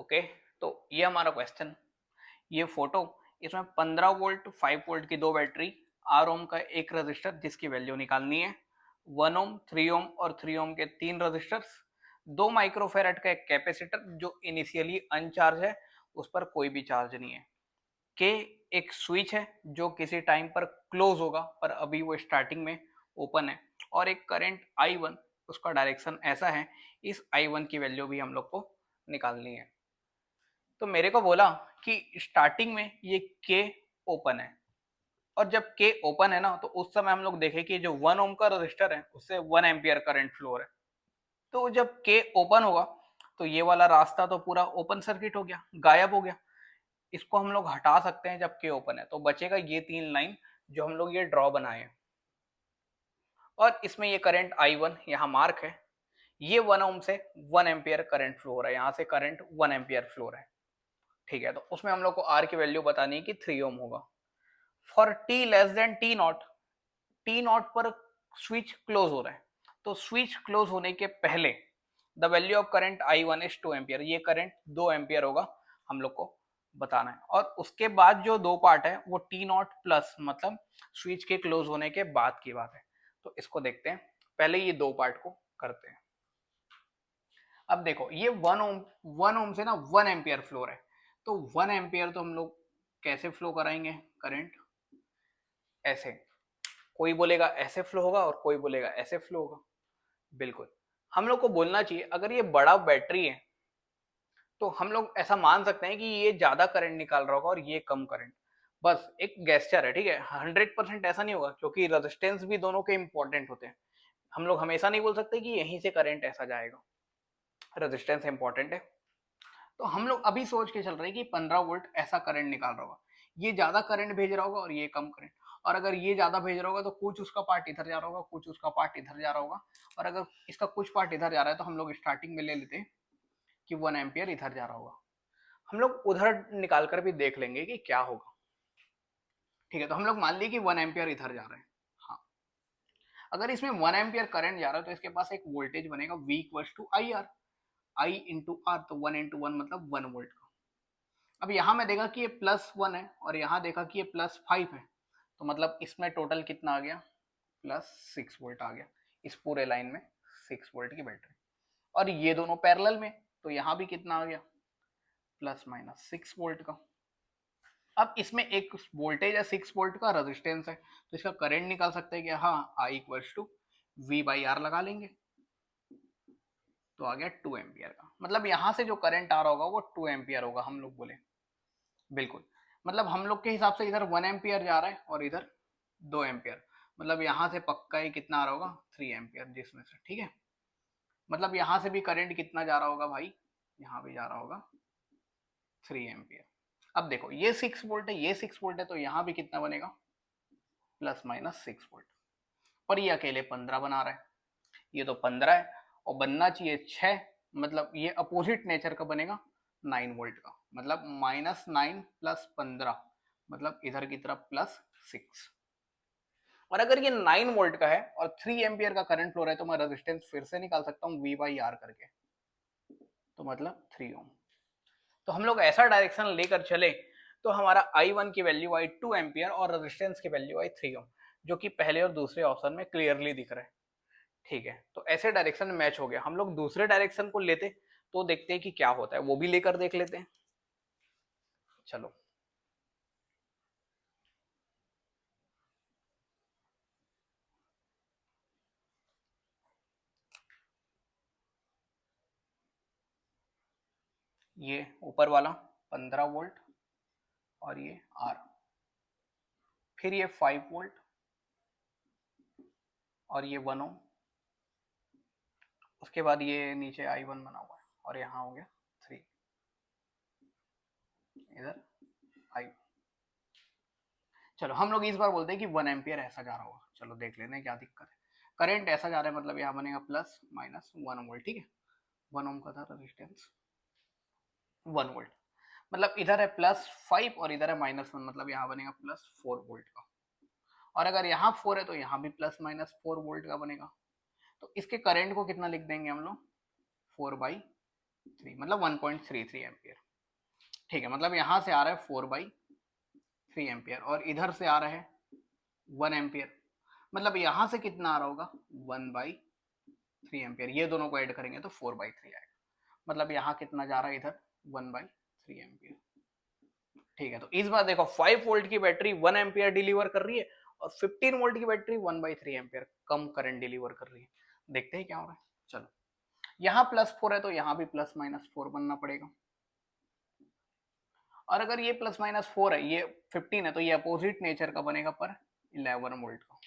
Okay, तो ये हमारा क्वेश्चन, ये फोटो, इसमें 15 वोल्ट 5 वोल्ट की दो बैटरी, आर ओम का एक रजिस्टर जिसकी वैल्यू निकालनी है, 1 ओम 3 ओम और 3 ओम के तीन रजिस्टर्स, 2 माइक्रोफेरेट का एक कैपेसिटर जो इनिशियली अनचार्ज है, उस पर कोई भी चार्ज नहीं है, के एक स्विच है जो किसी टाइम पर क्लोज होगा पर अभी वो स्टार्टिंग में ओपन है, और एक करंट I1, उसका डायरेक्शन ऐसा है, इस I1 की वैल्यू भी हम लोग को निकालनी है। तो मेरे को बोला कि स्टार्टिंग में ये के ओपन है, और जब के ओपन है ना तो उस समय हम लोग देखें कि जो 1 ओम का रजिस्टर है उससे 1 एम्पियर करंट फ्लो है। तो जब के ओपन होगा तो ये वाला रास्ता तो पूरा ओपन सर्किट हो गया, गायब हो गया, इसको हम लोग हटा सकते हैं जब के ओपन है, तो बचेगा ये तीन लाइन जो हम लोग ये ड्रॉ बनाए हैं, और इसमें ये करंट I1 यहाँ मार्क है, ये 1 ओम से 1 एम्पियर करंट फ्लो हो रहा है, यहाँ से करंट 1 एम्पियर फ्लो हो रहा है। ठीक है, तो उसमें हम लोग को आर की वैल्यू बतानी है कि 3 ओम होगा। For T less than T not, T not पर स्विच क्लोज हो रहा है, तो स्विच क्लोज होने के पहले the value of current I1 is 2 ampere, ये करंट 2 एम्पियर होगा, हम लोग को बताना है। और उसके बाद जो दो पार्ट है वो टी नॉट प्लस, मतलब स्विच के क्लोज होने के बाद की बात है। तो इसको देखते हैं, पहले ये दो पार्ट को करते हैं। अब देखो ये 1 ओम से ना 1 एम्पियर फ्लो है, तो 1 एम्पियर तो हम लोग कैसे फ्लो कराएंगे करंट, ऐसे, कोई बोलेगा ऐसे फ्लो होगा और कोई बोलेगा ऐसे फ्लो होगा। बिल्कुल, हम लोग को बोलना चाहिए अगर ये बड़ा बैटरी है तो हम लोग ऐसा मान सकते हैं कि ये ज्यादा करंट निकाल रहा होगा और ये कम करंट, बस एक गेस्चर है, ठीक है, 100% ऐसा नहीं होगा क्योंकि रेजिस्टेंस भी दोनों के इंपॉर्टेंट होते हैं। हम लोग हमेशा नहीं बोल सकते कि यहीं से करंट ऐसा जाएगा, रेजिस्टेंस इंपॉर्टेंट है। तो हम लोग अभी सोच के चल रहे हैं कि 15 वोल्ट ऐसा करंट निकाल रहा होगा, ये ज्यादा करंट भेज रहा होगा और ये कम करंट, और अगर ये ज्यादा भेज रहा होगा तो कुछ उसका पार्ट इधर जा रहा होगा, कुछ उसका पार्ट इधर जा रहा होगा, और अगर इसका कुछ पार्ट इधर जा रहा है तो हम लोग स्टार्टिंग में ले लेते हैं कि 1 एम्पियर इधर जा रहा होगा। हम लोग उधर निकाल कर भी देख लेंगे कि क्या होगा। ठीक है, तो हम लोग मान लिए कि 1 एम्पियर इधर जा रहे हैं। हाँ, अगर इसमें 1 एम्पियर करंट जा रहा है तो इसके पास एक वोल्टेज बनेगा V equals to I R, I into R, तो 1 इंटू 1 मतलब 1 वोल्ट का। अब यहाँ में देखा कि ये +1 है और यहाँ देखा कि ये +5 है, तो मतलब इसमें टोटल कितना आ गया, +6 वोल्ट आ गया, इस पूरे लाइन में 6 वोल्ट की बैटरी, और ये दोनों पैरेलल में, तो यहाँ भी कितना आ गया, ±6 वोल्ट का। अब इसमें एक वोल्टेज है 6 वोल्ट का, रेजिस्टेंस है, तो इसका करंट निकाल सकते हैं कि हाँ, I इक्वल्स टू V/R लगा लेंगे, तो आ गया 2 एम्पियर का, मतलब यहाँ से जो करंट आ रहा होगा वो 2 एम्पियर होगा, हम लोग बोले। बिल्कुल, मतलब हम लोग के हिसाब से इधर 1 एम्पियर जा रहा है और इधर 2 एम्पियर, मतलब यहाँ से पक्का ही कितना आ रहा होगा, 3 एम्पियर जिसमें से, ठीक है, मतलब यहाँ से भी करंट कितना जा रहा होगा भाई, यहाँ भी जा रहा होगा 3 एम्पियर। अब देखो ये 6 वोल्ट है, ये 6 वोल्ट है, तो यहाँ भी कितना बनेगा, ±6 वोल्ट, पर ये अकेले 15 बना रहा है, ये तो 15 है और बनना चाहिए 6, मतलब ये अपोजिट नेचर का बनेगा 9 वोल्ट का, मतलब -9 + 15, मतलब इधर की तरफ +6। और अगर ये 9 वोल्ट का है और 3 एम्पियर का करंट फ्लो रहा है तो मैं रेजिस्टेंस फिर से निकाल सकता हूँ V/R करके, तो मतलब 3 ओम। तो हम लोग ऐसा डायरेक्शन लेकर चले तो हमारा I1 की वैल्यू आई 2 एम्पियर और रेजिस्टेंस की वैल्यू आई 3 ओम, जो कि पहले और दूसरे ऑप्शन में क्लियरली दिख रहा है। ठीक है, तो ऐसे डायरेक्शन मैच हो गया, हम लोग दूसरे डायरेक्शन को लेते तो देखते हैं कि क्या होता है, वो भी लेकर देख लेते हैं। चलो, ये ऊपर वाला 15 वोल्ट और ये आर, फिर ये 5 वोल्ट और ये 1 ओम, उसके बाद ये नीचे I1 बना हुआ है और यहाँ हो गया 3, इधर I। चलो हम लोग इस बार बोलते हैं कि 1 एम्पियर ऐसा जा रहा होगा, चलो देख लेते हैं क्या दिक्कत है। करंट ऐसा जा रहा है, मतलब यहाँ बनेगा ±1 वोल्ट, ठीक है, 1 ओम का था रेजिस्टेंस, 1 वोल्ट, मतलब इधर है +5 और इधर है -1, मतलब यहाँ बनेगा +4 वोल्ट का, और अगर यहाँ 4 है तो यहाँ भी ±4 वोल्ट का बनेगा। तो इसके करंट को कितना लिख देंगे हम लोग, 4/4, 3 मतलब 1.33 एम्पियर। ठीक है, मतलब यहाँ से आ रहा है 4/3 एम्पियर और इधर से आ रहा है 1 एम्पियर। मतलब यहाँ से कितना आ रहा होगा 1/3 एम्पियर। ये दोनों को ऐड करेंगे तो 4/3 आएगा। मतलब यहाँ कितना जा रहा है इधर 1/3 एम्पियर। ठीक है, तो इस बार देखो 5 वोल्ट की बैटरी 1 एम्पियर डिलीवर कर रही है और 15 वोल्ट की बैटरी 1/3 एम्पियर कम करंट डिलीवर कर रही है। देखते हैं क्या हो रहा है। चलो, यहाँ +4 है तो यहाँ भी ±4 बनना पड़ेगा। और अगर ये ±4 है, ये 15 है, तो ये अपोजिट नेचर का बनेगा पर 11 वोल्ट का।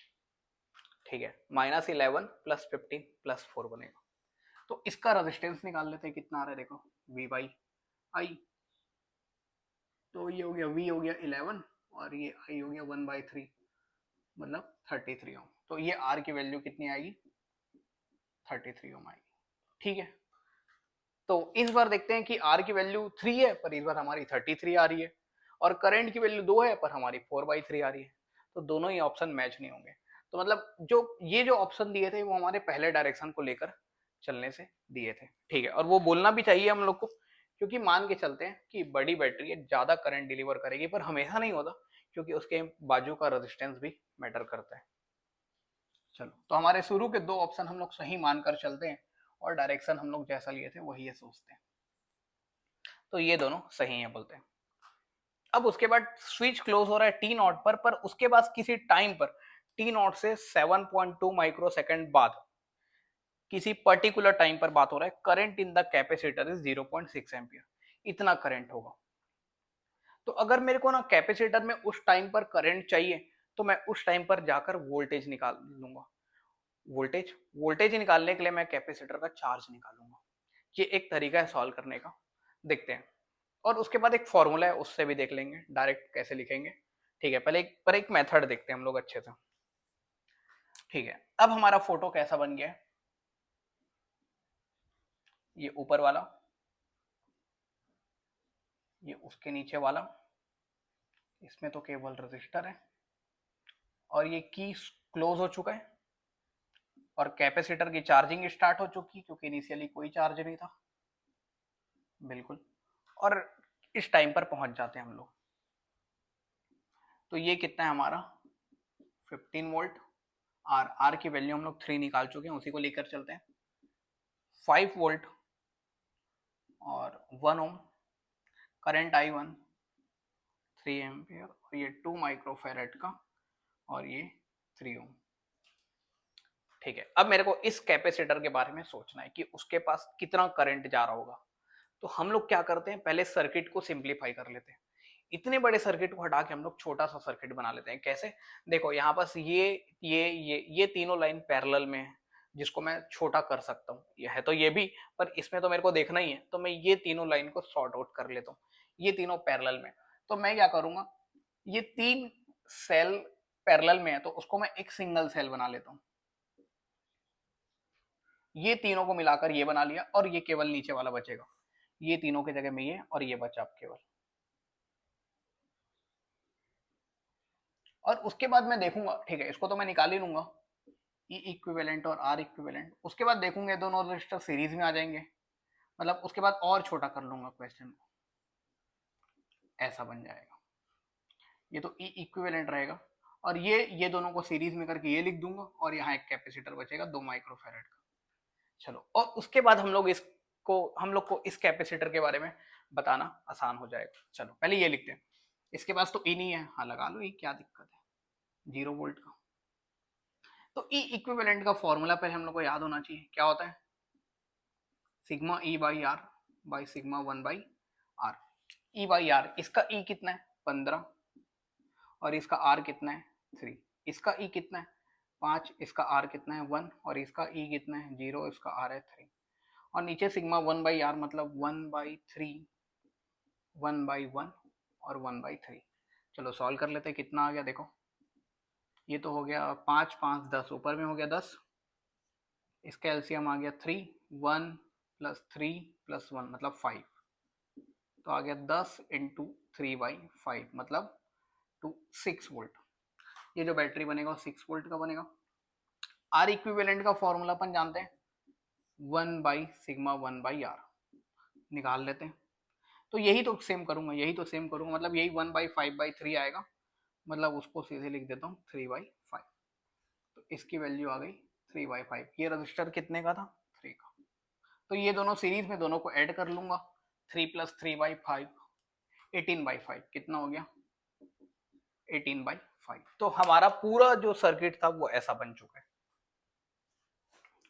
ठीक है, -11 +15 +4 बनेगा। तो इसका रेजिस्टेंस निकाल लेते हैं, कितना आ रहा है देखो, V/I। तो ये हो गया V हो गया 11 और ये I हो गया 1/3 मतलब 33 ओम। तो ये R की वैल्यू कितनी आएगी 33 ओम आएगी। ठीक है, तो इस बार देखते हैं कि R की वैल्यू 3 है पर इस बार हमारी 33 आ रही है और करंट की वैल्यू 2 है पर हमारी 4/3 आ रही है। तो दोनों ही ऑप्शन मैच नहीं होंगे। तो मतलब जो ऑप्शन दिए थे वो हमारे पहले डायरेक्शन को लेकर चलने से दिए थे। ठीक है, और वो बोलना भी चाहिए हम लोग को, क्योंकि मान के चलते हैं कि बड़ी बैटरी है, ज्यादा करंट डिलीवर करेगी, पर हमेशा नहीं होता, क्योंकि उसके बाजू का रेजिस्टेंस भी मैटर करता है। चलो, तो हमारे शुरू के 2 ऑप्शन हम लोग सही मानकर चलते हैं और डायरेक्शन हम लोग जैसा लिए थे वही ये सोचते हैं। तो ये दोनों सही है बोलते हैं। अब उसके बाद स्विच क्लोज हो रहा है T0 पर उसके बाद किसी टाइम पर T0 से 7.2 माइक्रो सेकेंड बाद किसी पर्टिकुलर टाइम पर बात हो रहा है, current in the capacitor is 0.6 ampere. इतना करंट होगा। तो अगर मेरे को ना कैपेसिटर में उस टाइम पर करंट चाहिए तो मैं उस टाइम पर जाकर वोल्टेज निकाल लूंगा। वोल्टेज निकालने के लिए मैं कैपेसिटर का चार्ज निकालूंगा। ये एक तरीका है सॉल्व करने का, देखते हैं। और उसके बाद एक फॉर्मूला है, उससे भी देख लेंगे डायरेक्ट कैसे लिखेंगे। ठीक है, पहले एक मेथड देखते हैं हम लोग अच्छे से। ठीक है, अब हमारा फोटो कैसा बन गया है, ये ऊपर वाला, ये उसके नीचे वाला, इसमें तो केवल रजिस्टर है और ये की क्लोज हो चुका है और कैपेसिटर की चार्जिंग स्टार्ट हो चुकी क्योंकि इनिशियली कोई चार्ज नहीं था। बिल्कुल, और इस टाइम पर पहुंच जाते हैं हम लोग। तो ये कितना है हमारा 15 वोल्ट। आर की वैल्यू हम लोग 3 निकाल चुके हैं, उसी को लेकर चलते हैं। 5 वोल्ट और 1 ओम, करंट I1 3 एम्पियर और ये 2 माइक्रोफेरेड का और ये 3 ओम। ठीक है, अब मेरे को इस कैपेसिटर के बारे में सोचना है कि उसके पास कितना करंट जा रहा होगा। तो हम लोग क्या करते हैं, पहले सर्किट को सिंप्लीफाई कर लेते हैं। इतने बड़े सर्किट को हटा के हम लोग छोटा सा सर्किट बना लेते हैं। कैसे, देखो यहाँ पास ये तीनों लाइन पैरेलल में है, जिसको मैं छोटा कर सकता हूँ। ये है तो ये भी, पर इसमें तो मेरे को देखना ही है, तो मैं ये तीनों लाइन को सॉर्ट आउट कर लेता हूँ। ये तीनों पैरेलल में, तो मैं क्या करूंगा, ये 3 सेल पैरेलल में है तो उसको मैं एक सिंगल सेल बना लेता हूँ। ये तीनों को मिलाकर ये बना लिया और ये केवल नीचे वाला बचेगा। ये तीनों की जगह में ये और ये बचा अब केवल। और उसके बाद मैं देखूंगा, ठीक है, इसको तो मैं निकाल ही लूंगा, ई इक्विवेलेंट और आर इक्विवेलेंट। उसके बाद देखूंगे दोनों रजिस्टर सीरीज में आ जाएंगे। मतलब उसके बाद और छोटा कर लूंगा क्वेश्चन को, ऐसा बन जाएगा। ये तो ई इक्विवेलेंट रहेगा और ये दोनों को सीरीज में करके ये लिख दूंगा और यहाँ एक कैपेसिटर बचेगा 2 माइक्रोफेरेड का। चलो, और उसके बाद हम लोग को इस कैपेसिटर के बारे में बताना आसान हो जाएगा। चलो पहले ये लिखते हैं। इसके पास तो ई नहीं है, हाँ लगा लो ई, क्या दिक्कत है, 0 वोल्ट का। तो ई इक्विवेलेंट का फॉर्मूला पहले हम लोग को याद होना चाहिए, क्या होता है, sigma E by R by sigma 1/r। E by R, इसका ई कितना है 15 और इसका आर कितना है 3। इसका ई कितना है 5, इसका आर कितना है 1 और इसका ई कितना है 0, इसका आर है 3। और नीचे सिग्मा 1/r मतलब 1/3, 1/1 और 1/3। चलो सॉल्व कर लेते हैं, कितना आ गया देखो। ये तो हो गया 5 5 10, ऊपर में हो गया 10, इसका एलसीएम आ गया 3, 1 + 3 + 1 मतलब 5। तो आ गया 10 × 3/5 मतलब 6 वोल्ट। ये जो बैटरी बनेगा वो 6 वोल्ट का बनेगा। आर इक्विवेलेंट का फॉर्मूला अपन जानते हैं, 1/σ 1/r। निकाल लेते हैं। तो यही तो सेम करूंगा, मतलब यही 1/5/3 आएगा, मतलब उसको सीधे लिख देता हूँ 3/5। तो इसकी वैल्यू आ गई 3/5। ये रजिस्टर कितने का था? 3 का। तो ये दोनों सीरीज में, दोनों को ऐड कर लूंगा। 3 + 3/5 18/5 कितना हो गया? 18/5। तो हमारा पूरा जो सर्किट था वो ऐसा बन चुका है।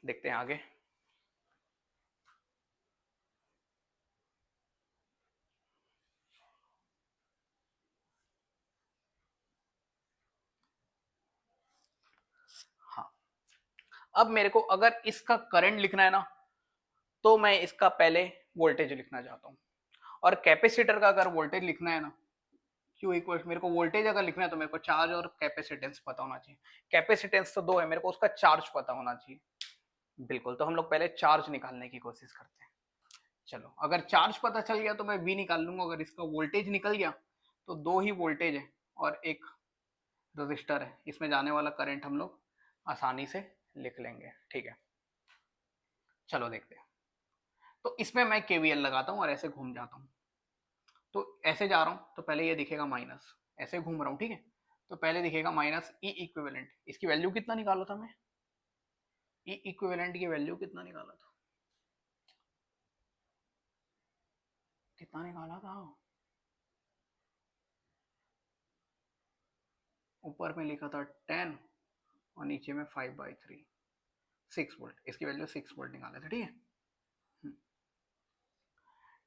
देखते हैं आगे। हाँ, अब मेरे को अगर इसका करंट लिखना है ना, तो मैं इसका पहले वोल्टेज लिखना चाहता हूँ। और कैपेसिटर का अगर वोल्टेज लिखना है ना, क्यू इक्वल, मेरे को वोल्टेज अगर लिखना है तो मेरे को चार्ज और कैपेसिटेंस पता होना चाहिए। कैपेसिटेंस तो दो है, मेरे को उसका चार्ज पता होना चाहिए। बिल्कुल, तो हम लोग पहले चार्ज निकालने की कोशिश करते हैं। चलो, अगर चार्ज पता चल गया तो मैं V निकाल लूंगा। अगर इसका वोल्टेज निकल गया तो दो ही वोल्टेज है और एक रजिस्टर है, इसमें जाने वाला करंट हम लोग आसानी से लिख लेंगे। ठीक है, चलो देखते हैं। तो इसमें मैं KVL लगाता हूँ और ऐसे घूम जाता हूँ। तो ऐसे जा रहा हूँ तो पहले ये दिखेगा माइनस, ऐसे घूम रहा हूँ, ठीक है। तो पहले दिखेगा माइनस ई इक्विवेलेंट। इसकी वैल्यू कितना निकाला था मैं? ई इक्विवेलेंट की वैल्यू कितना निकाला था? कितना निकाला था? ऊपर में लिखा था 10 और नीचे में 5/3, 6 वोल्ट। इसकी वैल्यू 6 वोल्ट निकाले थे, ठीक है।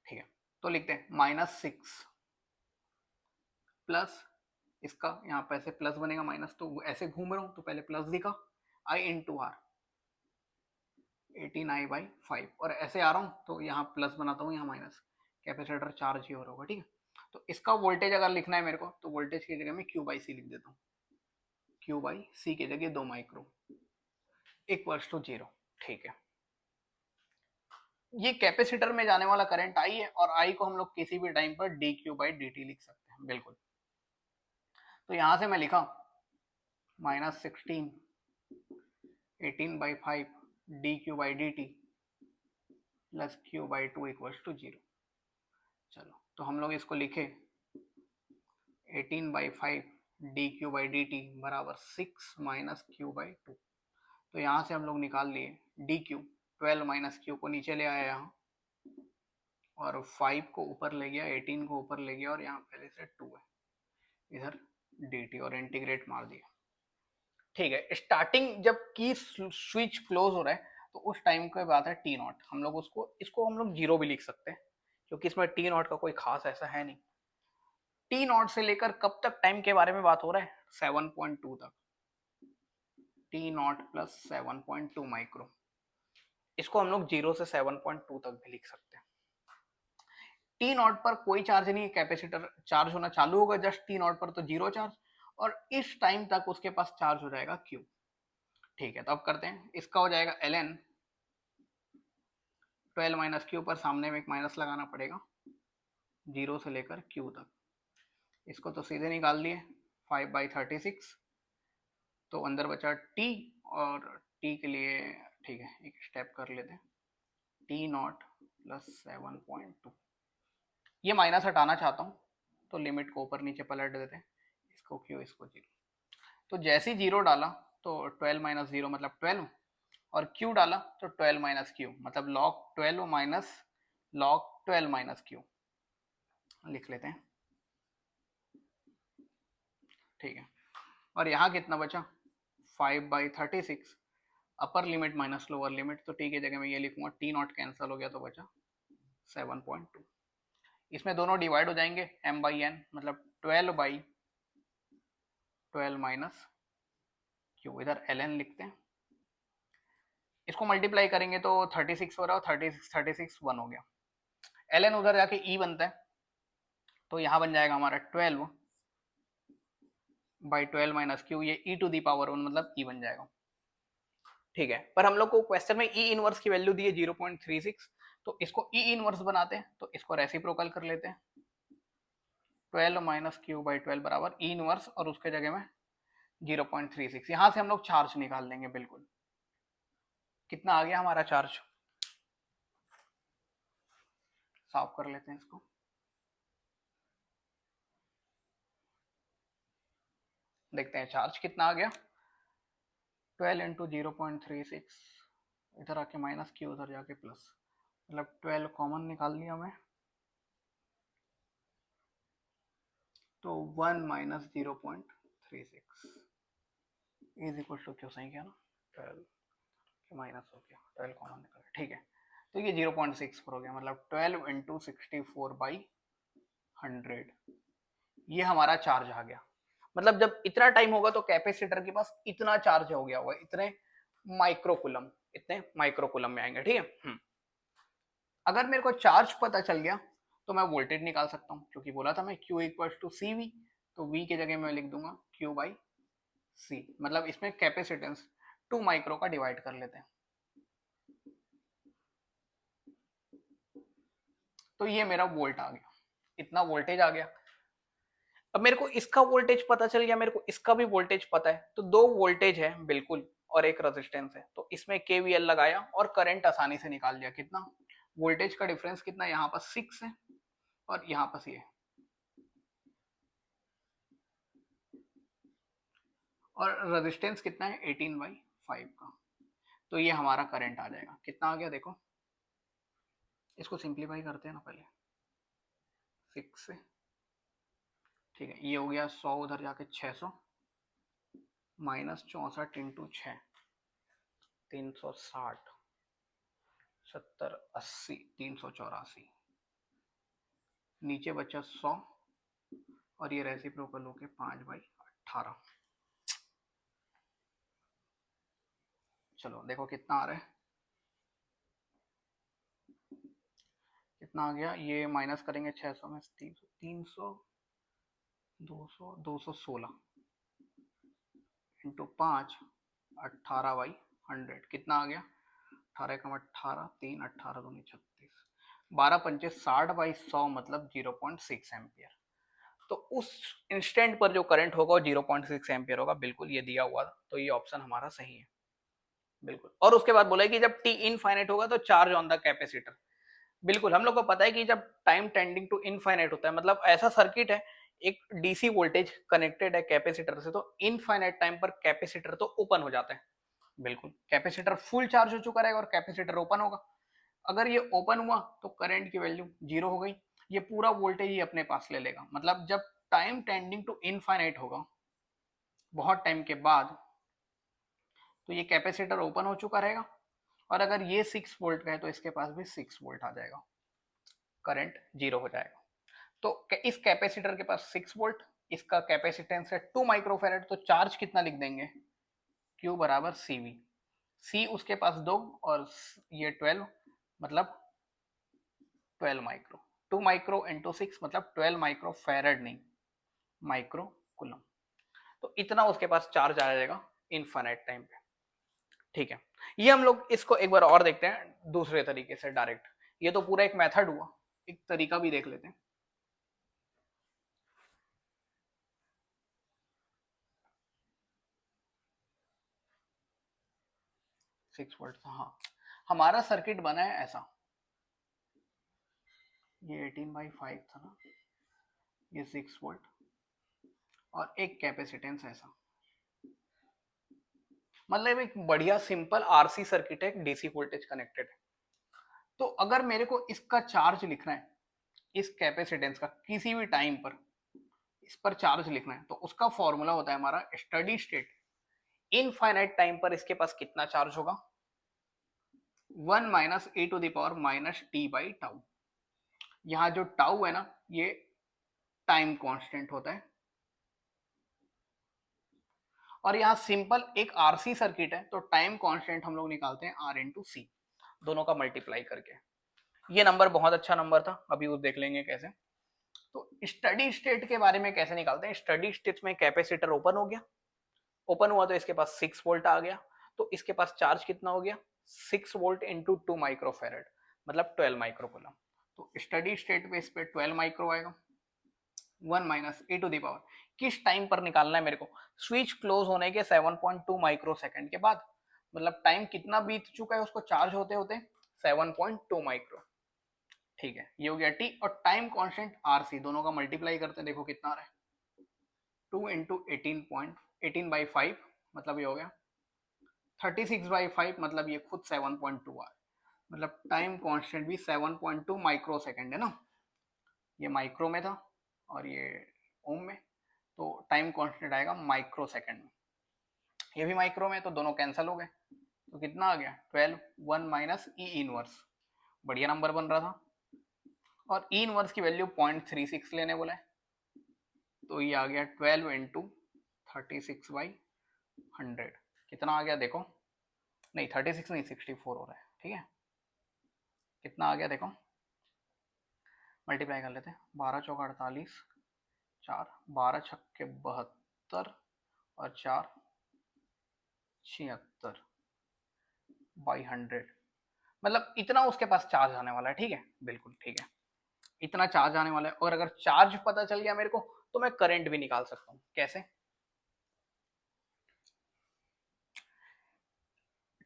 ठीक है, तो लिखते हैं -6 प्लस इसका, यहाँ पे ऐसे प्लस बनेगा माइनस, तो ऐसे घूम रहा हूँ तो पहले प्लस दिखा, I इंटू आर 18I/5, और ऐसे आ रहा हूँ तो यहाँ प्लस बनाता हूँ, यहाँ माइनस, कैपेसिटर चार्ज ही हो रहा होगा, ठीक है। तो इसका वोल्टेज अगर लिखना है मेरे को, तो वोल्टेज की जगह में Q/C लिख देता हूँ। Q/C की जगह 2 माइक्रो इक्वल्स टू 0। ठीक है, ये कैपेसिटर में जाने वाला करंट I है, और I को हम लोग किसी भी टाइम पर dQ/dt लिख सकते हैं। बिल्कुल, तो यहां से मैं लिखा -16 18/5 dQ/dt plus Q/2 equals to 0। चलो, तो हम लोग इसको लिखे 18/5 dQ/dt बराबर 6 माइनस Q/2। तो यहाँ से हम लोग निकाल लिए dQ, 12 माइनस Q को नीचे ले आया यहाँ, और 5 को ऊपर ले गया, 18 को ऊपर ले गया, और यहाँ पहले से 2 है, इधर dt, और इंटीग्रेट मार दिया। ठीक है, स्टार्टिंग जब की स्विच क्लोज हो रहा है तो उस टाइम की बात है T0। हम लोग इसको हम लोग 0 भी लिख सकते हैं, क्योंकि इसमें T0 का कोई खास ऐसा है नहीं। T0 से लेकर कब तक टाइम के बारे में बात हो रहा है? 7.2 तक। T0 प्लस 7.2 माइक्रो, इसको हम लोग 0 से 7.2 तक भी लिख सकते हैं। T0 पर कोई चार्ज नहीं है, कैपेसिटर चार्ज होना चालू होगा जस्ट T0 पर, तो 0 चार्ज, और इस टाइम तक उसके पास चार्ज हो जाएगा Q। ठीक है, तो अब करते हैं, इसका हो जाएगा ln 12 माइनस Q, पर सामने में एक माइनस लगाना पड़ेगा, 0 से लेकर Q तक। इसको तो सीधे निकाल लिए 5/36, तो अंदर बचा T, और T के लिए ठीक है एक स्टेप कर लेते हैं, T0 प्लस 7.2। ये माइनस हटाना चाहता हूँ, तो लिमिट को ऊपर नीचे पलट देते हैं, इसको Q इसको 0। तो जैसे ही 0 डाला तो 12 माइनस 0 मतलब 12, और Q डाला तो 12 माइनस Q मतलब log 12 minus log 12 minus Q लिख लेते हैं। ठीक है, और यहाँ कितना बचा? 5/36, upper limit minus lower limit, तो टी की जगह में ये लिखूंगा, T0 कैंसिल हो गया तो बचा 7.2। इसमें दोनों डिवाइड हो जाएंगे, m/n मतलब 12/12 माइनस Q, इधर ln लिखते हैं। इसको मल्टीप्लाई करेंगे तो 36 हो रहा है, 36 1 हो गया, ln उधर जाके e बनता है, तो यहाँ बन जाएगा हमारा 12/12 माइनस Q, ये e⁻1 मतलब e बन जाएगा। ठीक है, पर हम लोग को क्वेश्चन में ई इनवर्स की वैल्यू दी है 0.36, तो इसको ई इनवर्स बनाते हैं, तो इसको रेसिप्रोकल कर लेते हैं, 12 माइनस Q/12 बराबर ई इनवर्स, और उसके जगह में 0.36। यहां से हम लोग चार्ज निकाल लेंगे। बिल्कुल, कितना आ गया हमारा चार्ज? साफ कर लेते हैं इसको। देखते हैं चार्ज कितना आ गया, 12 इंटू 0.36, इधर आके माइनस किया उधर जाके प्लस, मतलब 12 कॉमन निकाल लिया मैं, तो 1 माइनस 0.36 इज इक्वल टू, क्यों सही किया ना, 12 माइनस हो गया, 12 कॉमन निकल गया, ठीक है। तो ये 0.64 हो गया, मतलब 12 इंटू 64/100, ये हमारा चार्ज आ गया। मतलब जब इतना टाइम होगा तो कैपेसिटर के पास इतना चार्ज हो गया होगा, इतने माइक्रोकुलम, इतने माइक्रोकुलम में आएंगे, ठीक है। अगर मेरे को चार्ज पता चल गया तो मैं वोल्टेज निकाल सकता हूँ, क्योंकि बोला था मैं Q equals to C V, तो V की जगह मैं लिख दूंगा Q बाई सी, मतलब इसमें कैपेसिटेंस 2 माइक्रो का डिवाइड कर लेते हैं। तो ये मेरा वोल्ट आ गया, इतना वोल्टेज आ गया। अब मेरे को इसका वोल्टेज पता चल गया, मेरे को इसका भी वोल्टेज पता है, तो दो वोल्टेज है बिल्कुल और एक रेजिस्टेंस है, तो इसमें KVL लगाया और करंट आसानी से निकाल लिया। कितना वोल्टेज का डिफरेंस, कितना, यहाँ पर 6 है और यहाँ पर ये, और रेजिस्टेंस कितना है 18/5 का, तो ये हमारा करंट आ जाएगा। कितना आ गया देखो, इसको सिंप्लीफाई करते हैं ना पहले 6 से, ठीक है, ये हो गया 100, उधर जाके 600 माइनस 64 इंटू 6, 360, 70, 80, 384, नीचे बचा 100 और ये रेसिप्रोकल होके 5/18। चलो देखो कितना आ रहा है, कितना आ गया, ये माइनस करेंगे 600 में 300, 300, 200, 216 इंटू 5, 18/100, कितना आ गया, 18 3 18 दूनी 36, 12 पंचे 60/100, मतलब 0.6 एम्पियर। तो उस इंस्टेंट पर जो करंट होगा वो 0.6 एम्पियर होगा, बिल्कुल ये दिया हुआ था, तो ये ऑप्शन हमारा सही है बिल्कुल। और उसके बाद बोला है कि जब t इनफाइनाइट होगा तो चार्ज ऑन द कैपेसिटर, बिल्कुल हम लोग को पता है कि जब टाइम टेंडिंग टू इनफाइनाइट होता है, मतलब ऐसा सर्किट है, एक डीसी वोल्टेज कनेक्टेड है कैपेसिटर से, तो इनफाइनाइट टाइम पर कैपेसिटर तो ओपन हो जाता है, बिल्कुल कैपेसिटर फुल चार्ज हो चुका रहेगा और कैपेसिटर ओपन होगा। अगर ये ओपन हुआ तो करंट की वैल्यू 0 हो गई, ये पूरा वोल्टेज ही अपने पास ले लेगा। मतलब जब टाइम टेंडिंग टू इनफाइनाइट होगा बहुत टाइम के बाद, तो ये कैपेसिटर ओपन हो चुका रहेगा, और अगर ये 6 वोल्ट का है तो इसके पास भी 6 वोल्ट आ जाएगा, करंट 0 हो जाएगा। तो इस कैपेसिटर के पास 6 वोल्ट, इसका कैपेसिटेंस है 2 माइक्रोफेरेड, तो चार्ज कितना लिख देंगे, Q बराबर CV, C उसके पास 2 और ये 12, मतलब 12 माइक्रो, 2 माइक्रो इंटू 6 मतलब 12 माइक्रो फेरेड, नहीं माइक्रो कुलम, तो इतना उसके पास चार्ज आ जाएगा इनफाइनाइट टाइम पे, ठीक है। ये हम लोग इसको एक बार और देखते हैं दूसरे तरीके से डायरेक्ट, ये तो पूरा एक मेथड हुआ, एक तरीका भी देख लेते हैं। 6 वोल्ट, हाँ हमारा सर्किट बना है ऐसा, ये 18/5 था ना, ये 6 वोल्ट और एक कैपेसिटेंस ऐसा, मतलब एक बढ़िया सिंपल आरसी सर्किट है, डीसी वोल्टेज कनेक्टेड है। तो अगर मेरे को इसका चार्ज लिखना है, इस कैपेसिटेंस का किसी भी टाइम पर इस पर चार्ज लिखना है, तो उसका फॉर्मूला होता है हमारा स्टडी स्टेट, इनफाइनाइट टाइम पर इसके पास कितना चार्ज होगा, 1 minus A to the power minus T by tau. यहाँ जो टाउ है ना, ये टाइम कांस्टेंट होता है, और यहाँ सिंपल एक आरसी सर्किट है, तो टाइम कांस्टेंट हम लोग निकालते हैं आर इंटू सी, दोनों का मल्टीप्लाई करके। ये नंबर बहुत अच्छा नंबर था, अभी वो देख लेंगे कैसे। तो स्टडी स्टेट के बारे में कैसे निकालते हैं, स्टडी स्टेट में कैपेसिटर ओपन हो गया, ओपन हुआ तो इसके पास 6 वोल्ट आ गया, तो इसके पास चार्ज कितना हो गया, 6 वोल्ट इंटू 2 माइक्रोफेरेड, मतलब 12 माइक्रोकुलम। तो स्टडी स्टेट पे इस पे 12 माइक्रो आएगा, 1 minus A to the power, किस टाइम पर निकालना है मेरे को, स्विच क्लोज होने के 7.2 माइक्रो सेकंड के बाद, मतलब टाइम कितना बीत चुका है उसको चार्ज होते होते, 7.2 माइक्रो। ठीक है, ये हो गया टी। और टाइम कांस्टेंट आरसी, दोनों का मल्टीप्लाई करते हैं, देखो कितना आ रहा है, 2 इंटू 18 बाई 5, मतलब ये हो गया 36/5, मतलब ये खुद 7.2 आ रहा है। मतलब टाइम कांस्टेंट भी 7.2 माइक्रो सेकेंड है ना, ये माइक्रो में था और ये ओम में, तो टाइम कांस्टेंट आएगा माइक्रो सेकेंड में। ये भी माइक्रो में, तो दोनों कैंसिल हो गए, तो कितना आ गया 12, 1 माइनस ई इनवर्स, बढ़िया नंबर बन रहा था। और ई इनवर्स की वैल्यू 0.36 लेने बोला है, तो ये आ गया 12 इंटू 36/100, कितना आ गया देखो, नहीं 36 नहीं 64 हो रहा है, ठीक है। कितना आ गया देखो, मल्टीप्लाई कर लेते हैं, 12 चौका 48, 4 12 छक्के 72 और 4 76 बाई 100, मतलब इतना उसके पास चार्ज आने वाला है, ठीक है, बिल्कुल ठीक है, इतना चार्ज आने वाला है। और अगर चार्ज पता चल गया मेरे को, तो मैं करंट भी निकाल सकता हूँ। कैसे?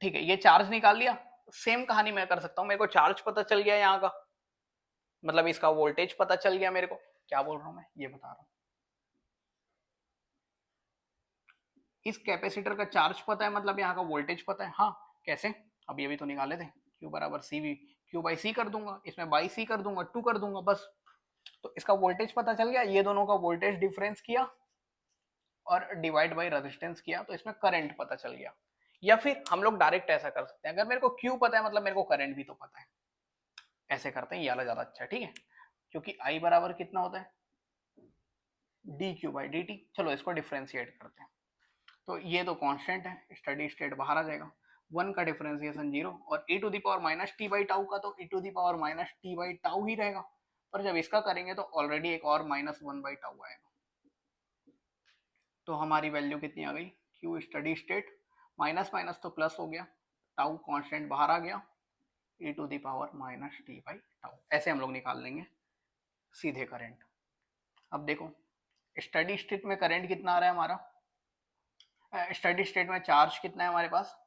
ठीक है, ये चार्ज निकाल लिया, सेम कहानी मैं कर सकता हूँ, मेरे को चार्ज पता चल गया यहाँ का, मतलब इसका वोल्टेज पता चल गया मेरे को, क्या बोल रहा हूँ मैं, ये बता रहा हूँ। इस कैपेसिटर का चार्ज पता है, मतलब यहाँ का वोल्टेज पता है। हाँ, कैसे? अभी अभी तो निकाले थे, Q बराबर सी वी, Q बाई सी कर दूंगा, इसमें बाई सी कर दूंगा, 2 कर दूंगा बस, तो इसका वोल्टेज पता चल गया, ये दोनों का वोल्टेज डिफरेंस किया और डिवाइड बाई रेजिस्टेंस किया, तो इसमें करंट पता चल गया। या फिर हम लोग डायरेक्ट ऐसा कर सकते हैं, अगर मेरे को Q पता है, मतलब मेरे को करंट भी तो पता है, ऐसे करते हैं, ये वाला ज्यादा अच्छा है, ठीक है, क्योंकि I बराबर कितना होता है, D Q by D T. चलो इसको डिफ्रेंशिएट करते हैं, तो ये तो कांस्टेंट है, स्टडी स्टेट बाहर आ जाएगा, 1 का डिफरेंशिएशन 0, और e to the power minus T by tau का तो e to the power minus T by tau ही रहेगा, पर जब इसका करेंगे तो ऑलरेडी एक और -1 बाई टाउ आएगा, तो हमारी वैल्यू कितनी आ गई, Q study state, minus minus तो प्लस हो गया, टाउ कांस्टेंट बाहर आ गया, e to the power minus T by tau, ऐसे हम लोग निकाल लेंगे सीधे करंट। अब देखो स्टडी स्टेट में करंट कितना आ रहा है हमारा, स्टडी स्टेट में चार्ज कितना है हमारे पास,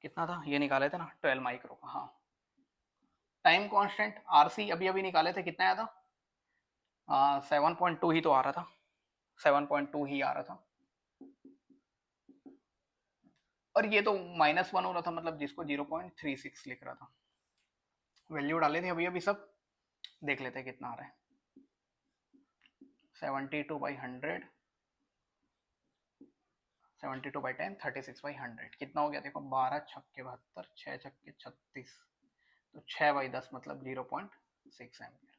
कितना था ये निकाले थे ना, 12 माइक्रो का। हाँ, टाइम कांस्टेंट आरसी अभी अभी निकाले थे, कितना आया था, 7.2 ही तो आ रहा था, 7.2 ही आ रहा था, और ये तो -1 हो रहा था, मतलब जिसको 0.36 लिख रहा था। वैल्यू डाले थे अभी अभी सब, देख लेते हैं कितना आ रहा है, 72/100, 72/10, 36/100, कितना हो गया देखो, 12 छक्के 72, 6 छक्के 36, तो 6/10 मतलब 0.6 एम्पियर,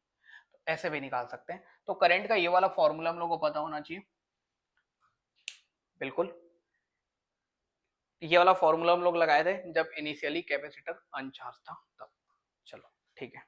तो ऐसे भी निकाल सकते हैं। तो करंट का ये वाला फॉर्मूला हम लोग को पता होना चाहिए, बिल्कुल, ये वाला फॉर्मूला हम लोग लगाए थे जब इनिशियली कैपेसिटर अनचार्ज था तब। चलो ठीक है।